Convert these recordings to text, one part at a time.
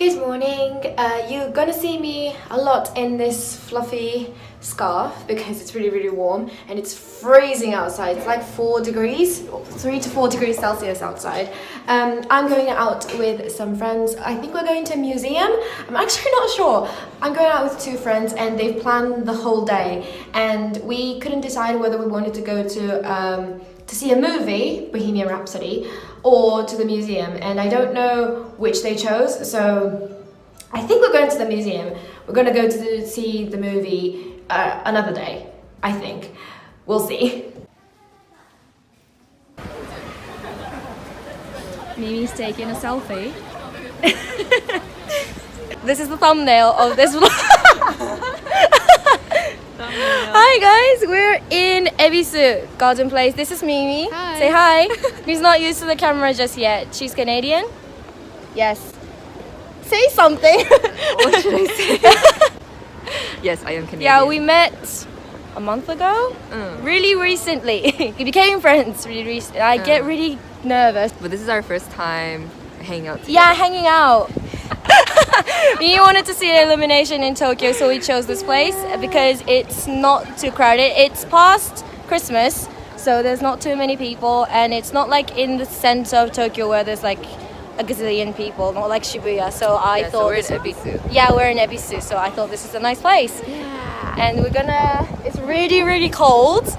Good morning. You're gonna see me a lot in this fluffy scarf because it's really warm and it's freezing outside. It's like 4 degrees, 3 to 4 degrees Celsius outside. I'm going out with some friends. I think we're going to a museum. I'm actually not sure. I'm going out with 2 friends and they've planned the whole day, and we couldn't decide whether we wanted to go to see a movie, Bohemian Rhapsody, or to the museum, and I don't know which they chose, so I think we're going to the museum. We're going to go to see the movie another day, I think. We'll see. Mimi's taking a selfie. This is the thumbnail of this vlog. Hi guys, we're in Ebisu Garden Place. This is Mimi. Hi. Say hi. She's not used to the camera just yet. She's Canadian. Yes. Say something. What should I say? Yes, I am Canadian. Yeah, we met a month ago. Really recently. We became friends really recently. I get really nervous. But this is our first time hanging out together. Yeah, hanging out. We wanted to see an illumination in Tokyo, so we chose this place because it's not too crowded. It's past Christmas, so there's not too many people, and it's not like in the center of Tokyo where there's like a gazillion people, not like Shibuya. So I thought so we're this in would be- Ebisu. Yeah, we're in Ebisu, so I thought this is a nice place. Yeah. And it's really cold.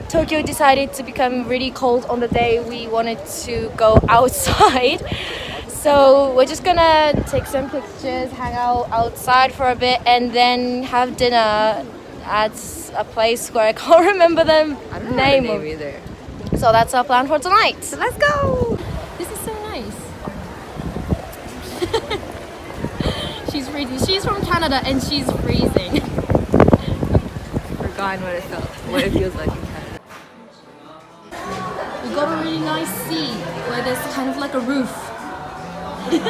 Tokyo decided to become really cold on the day we wanted to go outside. So we're just gonna take some pictures, hang out outside for a bit, and then have dinner at a place where I can't remember the I don't know name the of. name either. So that's our plan for tonight. So let's go! This is so nice. She's freezing. She's from Canada and she's freezing. Forgotten what it feels like in Canada. We got a really nice seat where there's kind of like a roof. This is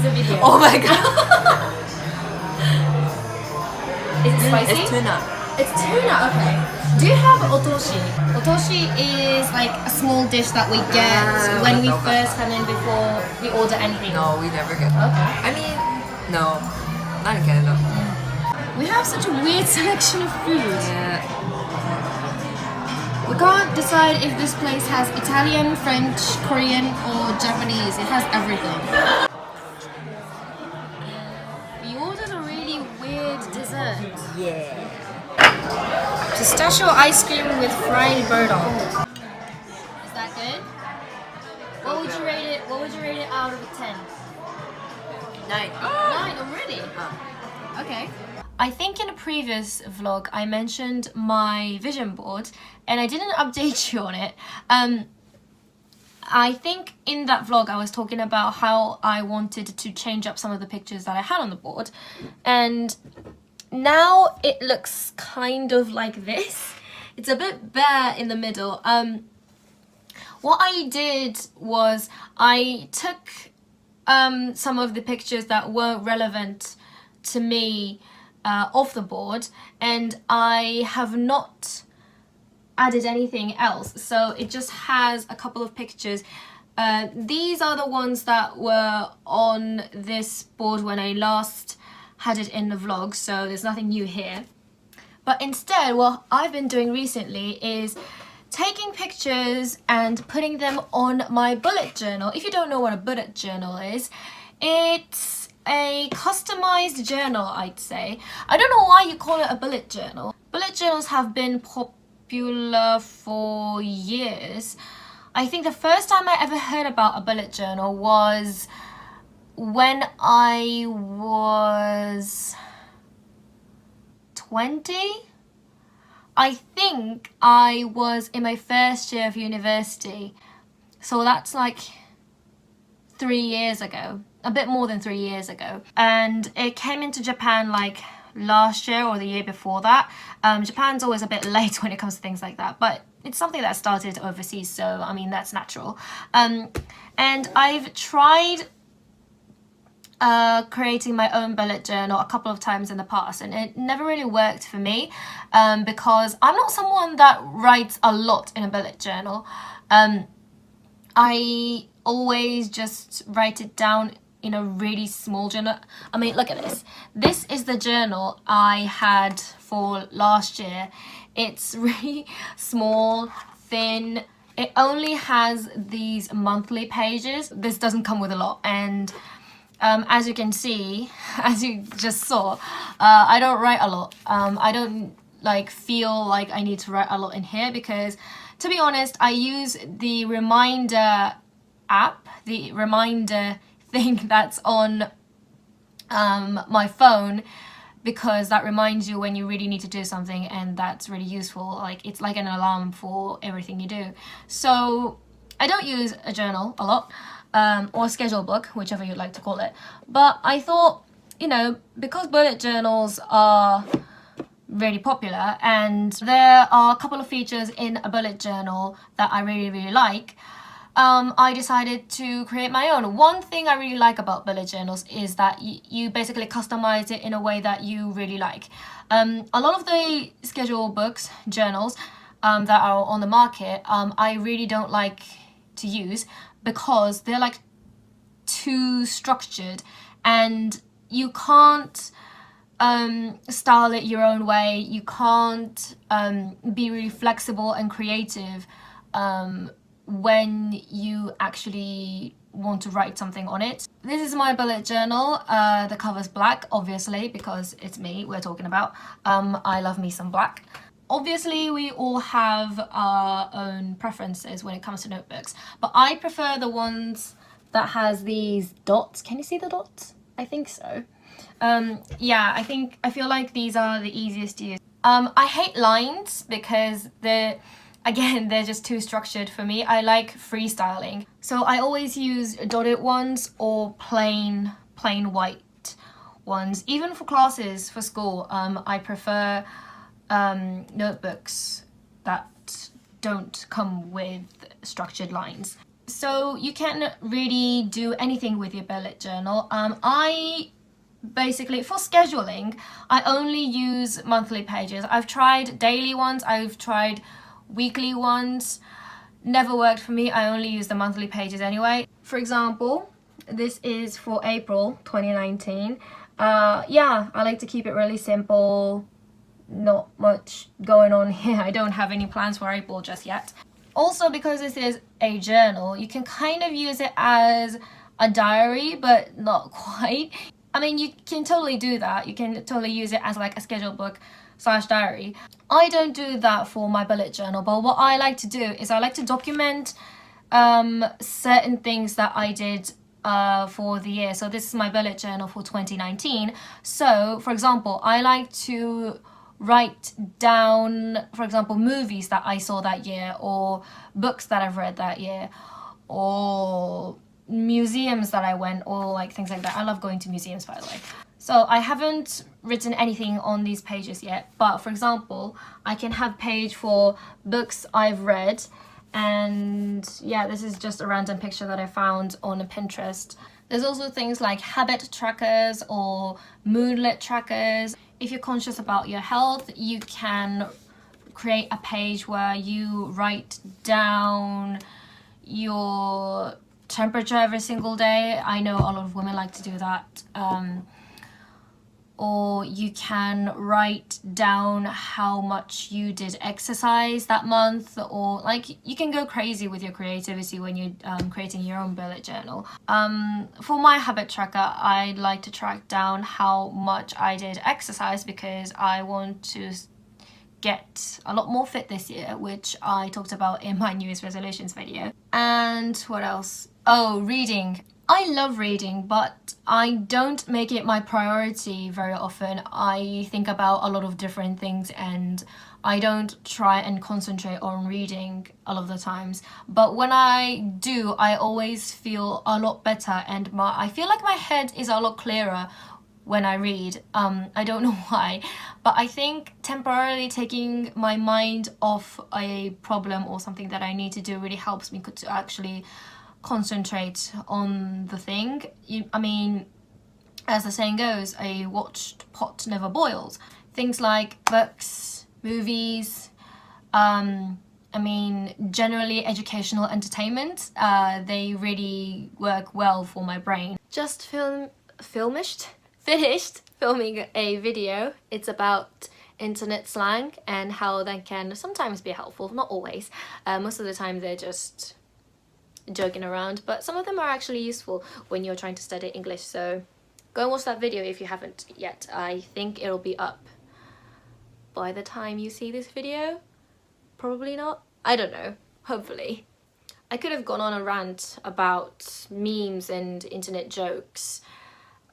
a video. Oh my god! Is it spicy? It's tuna. It's tuna, okay. Do you have otoshi? Otoshi is like a small dish that we get when we first come in before we order anything. No, we never get that. Okay. I mean, no. Not in Canada. We have such a weird selection of food. Yeah. We can't decide if this place has Italian, French, Korean, or Japanese. It has everything. We ordered a really weird dessert. Yeah. Pistachio ice cream with fried burdock. Is that good? What would you rate it? What would you rate it out of 10? 9. 9 already. Okay. I think in a previous vlog I mentioned my vision board and I didn't update you on it. I think in that vlog I was talking about how I wanted to change up some of the pictures that I had on the board, and now it looks kind of like this. It's a bit bare in the middle. What I did was I took some of the pictures that weren't relevant to me off the board, and I have not added anything else, so it just has a couple of pictures. These are the ones that were on this board when I last had it in the vlog, so there's nothing new here. But instead, what I've been doing recently is taking pictures and putting them on my bullet journal. If you don't know what a bullet journal is, it's a customized journal, I'd say. I don't know why you call it a bullet journal. Bullet journals have been popular for years. I think the first time I ever heard about a bullet journal was when I was 20. I think I was in my first year of university. So that's like 3 years ago. A bit more than 3 years ago. And it came into Japan like last year or the year before that. Japan's always a bit late when it comes to things like that, but it's something that started overseas, so I mean that's natural. And I've tried creating my own bullet journal a couple of times in the past, and it never really worked for me because I'm not someone that writes a lot in a bullet journal. I always just write it down in a really small journal. I mean, look at this. This is the journal I had for last year. It's really small, thin. It only has these monthly pages. This doesn't come with a lot, and as you can see, as you just saw, I don't write a lot. I don't like feel like I need to write a lot in here because, to be honest, I use the reminder app, the reminder thing that's on my phone, because that reminds you when you really need to do something, and that's really useful. Like, it's like an alarm for everything you do. So I don't use a journal a lot, or a schedule book, whichever you'd like to call it. But I thought, you know, because bullet journals are really popular and there are a couple of features in a bullet journal that I really like, I decided to create my own. One thing I really like about bullet journals is that you basically customize it in a way that you really like. A lot of the schedule books, journals that are on the market, I really don't like to use because they're like too structured and you can't style it your own way. You can't be really flexible and creative when you actually want to write something on it. This is my bullet journal. The cover's black, obviously, because it's me we're talking about. I love me some black. Obviously, we all have our own preferences when it comes to notebooks, but I prefer the ones that has these dots. Can you see the dots? I think so. Yeah, I feel like these are the easiest to use. I hate lines because they're just too structured for me. I like freestyling. So I always use dotted ones or plain white ones. Even for classes, for school, I prefer notebooks that don't come with structured lines. So you can really do anything with your bullet journal. I basically, for scheduling, I only use monthly pages. I've tried daily ones, I've tried weekly ones. Never worked for me. I only use the monthly pages anyway. For example, this is for April 2019. Yeah, I like to keep it really simple. Not much going on here. I don't have any plans for April just yet. Also, because this is a journal, you can kind of use it as a diary, but not quite. I mean, you can totally do that. You can totally use it as like a schedule book / diary. I don't do that for my bullet journal, but what I like to do is I like to document certain things that I did for the year. So this is my bullet journal for 2019. So, for example, I like to write down, for example, movies that I saw that year, or books that I've read that year, or museums that I went, or like things like that. I love going to museums, by the way. So I haven't written anything on these pages yet, but for example, I can have page for books I've read, and yeah, this is just a random picture that I found on Pinterest. There's also things like habit trackers or moodlet trackers. If you're conscious about your health, you can create a page where you write down your temperature every single day. I know a lot of women like to do that. Or you can write down how much you did exercise that month, or like you can go crazy with your creativity when you're creating your own bullet journal. For my habit tracker, I like to track down how much I did exercise because I want to get a lot more fit this year, which I talked about in my New Year's resolutions video. And what else? Oh, reading. I love reading, but I don't make it my priority very often. I think about a lot of different things and I don't try and concentrate on reading a lot of the times. But when I do, I always feel a lot better and I feel like my head is a lot clearer when I read. I don't know why, but I think temporarily taking my mind off a problem or something that I need to do really helps me to actually concentrate on the thing. I mean, as the saying goes, a watched pot never boils. Things like books, movies, I mean, generally educational entertainment, they really work well for my brain. Just finished filming a video. It's about internet slang and how that can sometimes be helpful, not always. Most of the time they're just joking around, but some of them are actually useful when you're trying to study English, so go and watch that video if you haven't yet. I think it'll be up by the time you see this video. Probably not. I don't know. Hopefully. I could have gone on a rant about memes and internet jokes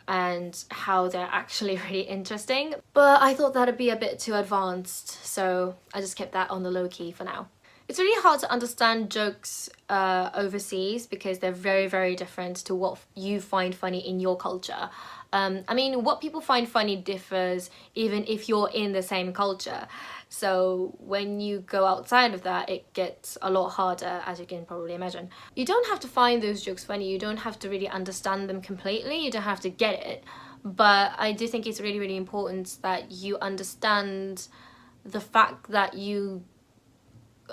and how they're actually really interesting, but I thought that'd be a bit too advanced, so I just kept that on the low key for now. It's really hard to understand jokes overseas because they're very, very different to what you find funny in your culture. I mean, what people find funny differs even if you're in the same culture. So when you go outside of that, it gets a lot harder, as you can probably imagine. You don't have to find those jokes funny. You don't have to really understand them completely. You don't have to get it. But I do think it's really, really important that you understand the fact that you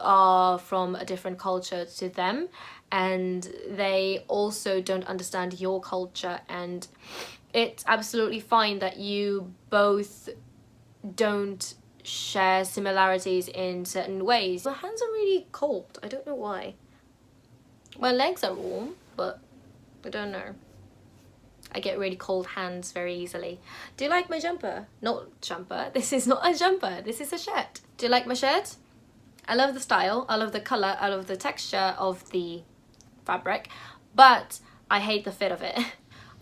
are from a different culture to them, and they also don't understand your culture, and it's absolutely fine that you both don't share similarities in certain ways. My hands are really cold. I don't know why. My legs are warm, but I don't know. I get really cold hands very easily. Do you like my jumper? Not jumper. This is not a jumper. This is a shirt. Do you like my shirt? I love the style, I love the colour, I love the texture of the fabric, but I hate the fit of it.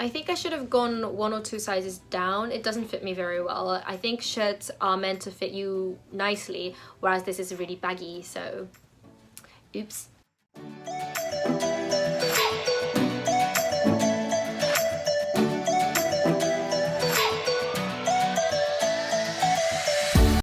I think I should have gone 1 or 2 sizes down. It doesn't fit me very well. I think shirts are meant to fit you nicely, whereas this is really baggy, so oops.